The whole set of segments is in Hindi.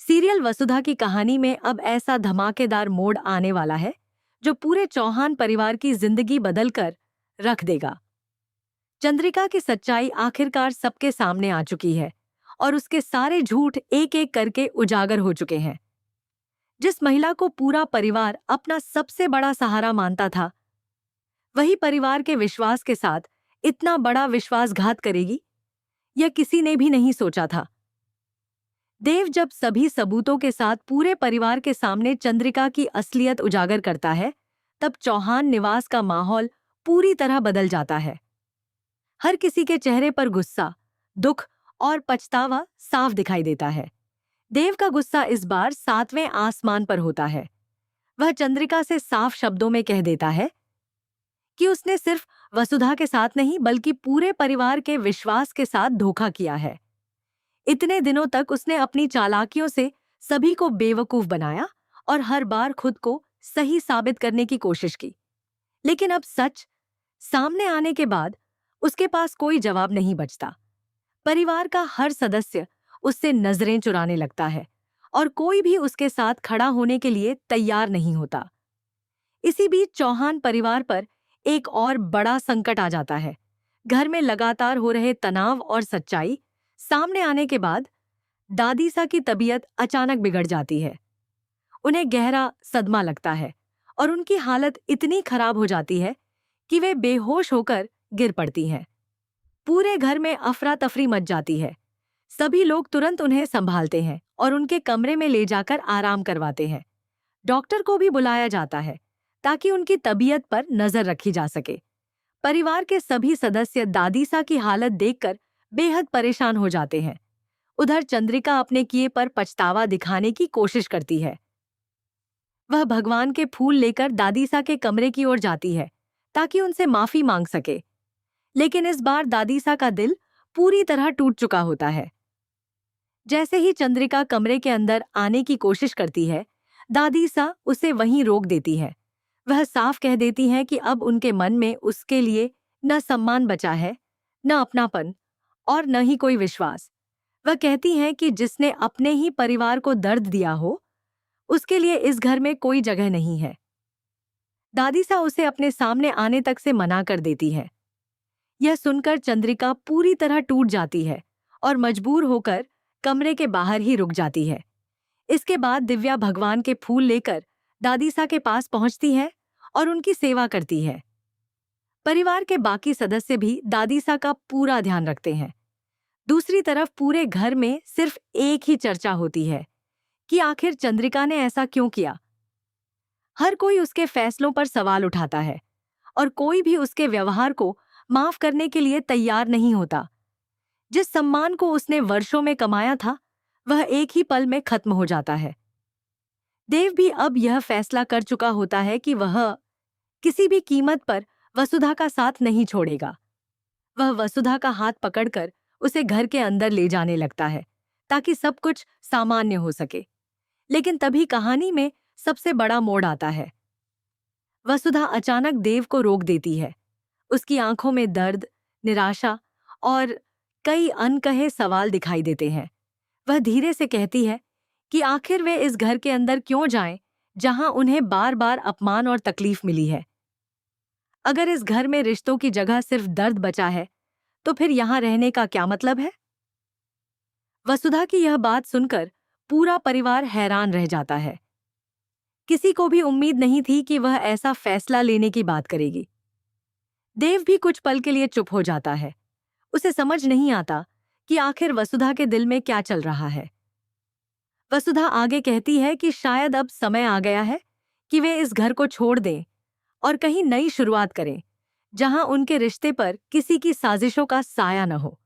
सीरियल वसुधा की कहानी में अब ऐसा धमाकेदार मोड़ आने वाला है जो पूरे चौहान परिवार की जिंदगी बदलकर रख देगा। चंद्रिका की सच्चाई आखिरकार सबके सामने आ चुकी है और उसके सारे झूठ एक एक करके उजागर हो चुके हैं। जिस महिला को पूरा परिवार अपना सबसे बड़ा सहारा मानता था, वही परिवार के विश्वास के साथ इतना बड़ा विश्वासघात करेगी, यह किसी ने भी नहीं सोचा था। देव जब सभी सबूतों के साथ पूरे परिवार के सामने चंद्रिका की असलियत उजागर करता है, तब चौहान निवास का माहौल पूरी तरह बदल जाता है। हर किसी के चेहरे पर गुस्सा, दुख और पछतावा साफ दिखाई देता है। देव का गुस्सा इस बार 7वें आसमान पर होता है। वह चंद्रिका से साफ शब्दों में कह देता है कि उसने सिर्फ वसुधा के साथ नहीं बल्कि पूरे परिवार के विश्वास के साथ धोखा किया है। इतने दिनों तक उसने अपनी चालाकियों से सभी को बेवकूफ बनाया और हर बार खुद को सही साबित करने की कोशिश की। लेकिन अब सच सामने आने के बाद उसके पास कोई जवाब नहीं बचता। परिवार का हर सदस्य उससे नजरें चुराने लगता है और कोई भी उसके साथ खड़ा होने के लिए तैयार नहीं होता। इसी बीच चौहान परिवार पर एक और बड़ा संकट आ जाता है। घर में लगातार हो रहे तनाव और सच्चाई सामने आने के बाद दादीसा की तबीयत अचानक बिगड़ जाती है। उन्हें गहरा सदमा लगता है और उनकी हालत इतनी खराब हो जाती है कि वे बेहोश होकर गिर पड़ती हैं। पूरे घर में अफरा तफरी मच जाती है। सभी लोग तुरंत उन्हें संभालते हैं और उनके कमरे में ले जाकर आराम करवाते हैं। डॉक्टर को भी बुलाया जाता है ताकि उनकी तबीयत पर नजर रखी जा सके। परिवार के सभी सदस्य दादीसा की हालत देखकर बेहद परेशान हो जाते हैं। उधर चंद्रिका अपने किए पर पछतावा दिखाने की कोशिश करती है। वह भगवान के फूल लेकर दादीसा के कमरे की ओर जाती है ताकि उनसे माफी मांग सके। लेकिन इस बार दादीसा का दिल पूरी तरह टूट चुका होता है। जैसे ही चंद्रिका कमरे के अंदर आने की कोशिश करती है, दादीसा उसे वहीं रोक देती है। वह साफ कह देती है कि अब उनके मन में उसके लिए न सम्मान बचा है, न अपनापन और न ही कोई विश्वास। वह कहती हैं कि जिसने अपने ही परिवार को दर्द दिया हो, उसके लिए इस घर में कोई जगह नहीं है। दादीसा उसे अपने सामने आने तक से मना कर देती है। यह सुनकर चंद्रिका पूरी तरह टूट जाती है और मजबूर होकर कमरे के बाहर ही रुक जाती है। इसके बाद दिव्या भगवान के फूल लेकर दादीसा के पास पहुंचती है और उनकी सेवा करती है। परिवार के बाकी सदस्य भी दादीसा का पूरा ध्यान रखते हैं। दूसरी तरफ पूरे घर में सिर्फ एक ही चर्चा होती है कि आखिर चंद्रिका ने ऐसा क्यों किया। हर कोई उसके फैसलों पर सवाल उठाता है और कोई भी उसके व्यवहार को माफ करने के लिए तैयार नहीं होता। जिस सम्मान को उसने वर्षों में कमाया था, वह एक ही पल में खत्म हो जाता है। देव भी अब यह फैसला कर चुका होता है कि वह किसी भी कीमत पर वसुधा का साथ नहीं छोड़ेगा। वह वसुधा का हाथ पकड़कर उसे घर के अंदर ले जाने लगता है ताकि सब कुछ सामान्य हो सके। लेकिन तभी कहानी में सबसे बड़ा मोड़ आता है। वसुधा अचानक देव को रोक देती है। उसकी आंखों में दर्द, निराशा और कई अनकहे सवाल दिखाई देते हैं। वह धीरे से कहती है कि आखिर वे इस घर के अंदर क्यों जाएं, जहां उन्हें बार बार अपमान और तकलीफ मिली है। अगर इस घर में रिश्तों की जगह सिर्फ दर्द बचा है, तो फिर यहां रहने का क्या मतलब है? वसुधा की यह बात सुनकर पूरा परिवार हैरान रह जाता है। किसी को भी उम्मीद नहीं थी कि वह ऐसा फैसला लेने की बात करेगी। देव भी कुछ पल के लिए चुप हो जाता है। उसे समझ नहीं आता कि आखिर वसुधा के दिल में क्या चल रहा है। वसुधा आगे कहती है कि शायद अब समय आ गया है कि वे इस घर को छोड़ दें और कहीं नई शुरुआत करें, जहां उनके रिश्ते पर किसी की साजिशों का साया न हो।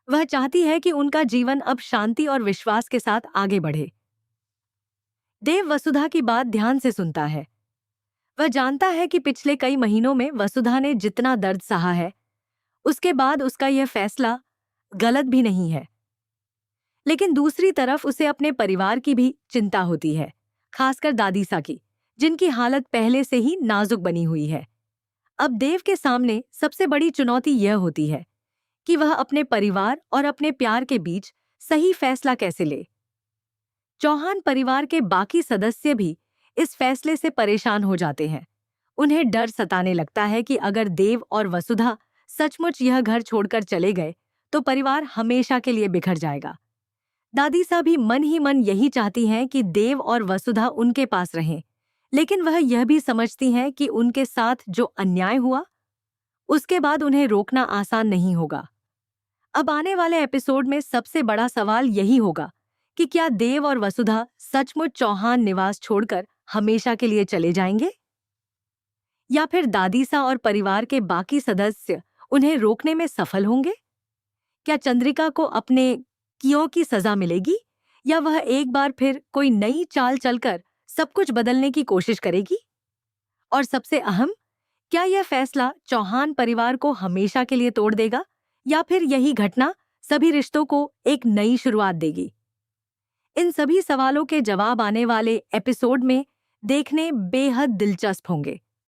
वह चाहती है कि उनका जीवन अब शांति और विश्वास के साथ आगे बढ़े। देव वसुधा की बात ध्यान से सुनता है। वह जानता है कि पिछले कई महीनों में वसुधा ने जितना दर्द सहा है, उसके बाद उसका यह फैसला गलत भी नहीं है। लेकिन दूसरी तरफ उसे अपने परिवार की भी चिंता होती है, खासकर दादीसा की, जिनकी हालत पहले से ही नाजुक बनी हुई है। अब देव के सामने सबसे बड़ी चुनौती यह होती है कि वह अपने परिवार और अपने प्यार के बीच सही फैसला कैसे ले। चौहान परिवार के बाकी सदस्य भी इस फैसले से परेशान हो जाते हैं। उन्हें डर सताने लगता है कि अगर देव और वसुधा सचमुच यह घर छोड़कर चले गए तो परिवार हमेशा के लिए बिखर जाएगा। दादी सा भी मन ही मन यही चाहती हैं कि देव और वसुधा उनके पास रहें, लेकिन वह यह भी समझती हैं कि उनके साथ जो अन्याय हुआ उसके बाद उन्हें रोकना आसान नहीं होगा। अब आने वाले एपिसोड में सबसे बड़ा सवाल यही होगा कि क्या देव और वसुधा सचमुच चौहान निवास छोड़कर हमेशा के लिए चले जाएंगे, या फिर दादीसा और परिवार के बाकी सदस्य उन्हें रोकने में सफल होंगे? क्या चंद्रिका को अपने कियों की सजा मिलेगी, या वह एक बार फिर कोई नई चाल चलकर सब कुछ बदलने की कोशिश करेगी? और सबसे अहम, क्या यह फैसला चौहान परिवार को हमेशा के लिए तोड़ देगा, या फिर यही घटना सभी रिश्तों को एक नई शुरुआत देगी? इन सभी सवालों के जवाब आने वाले एपिसोड में देखने बेहद दिलचस्प होंगे।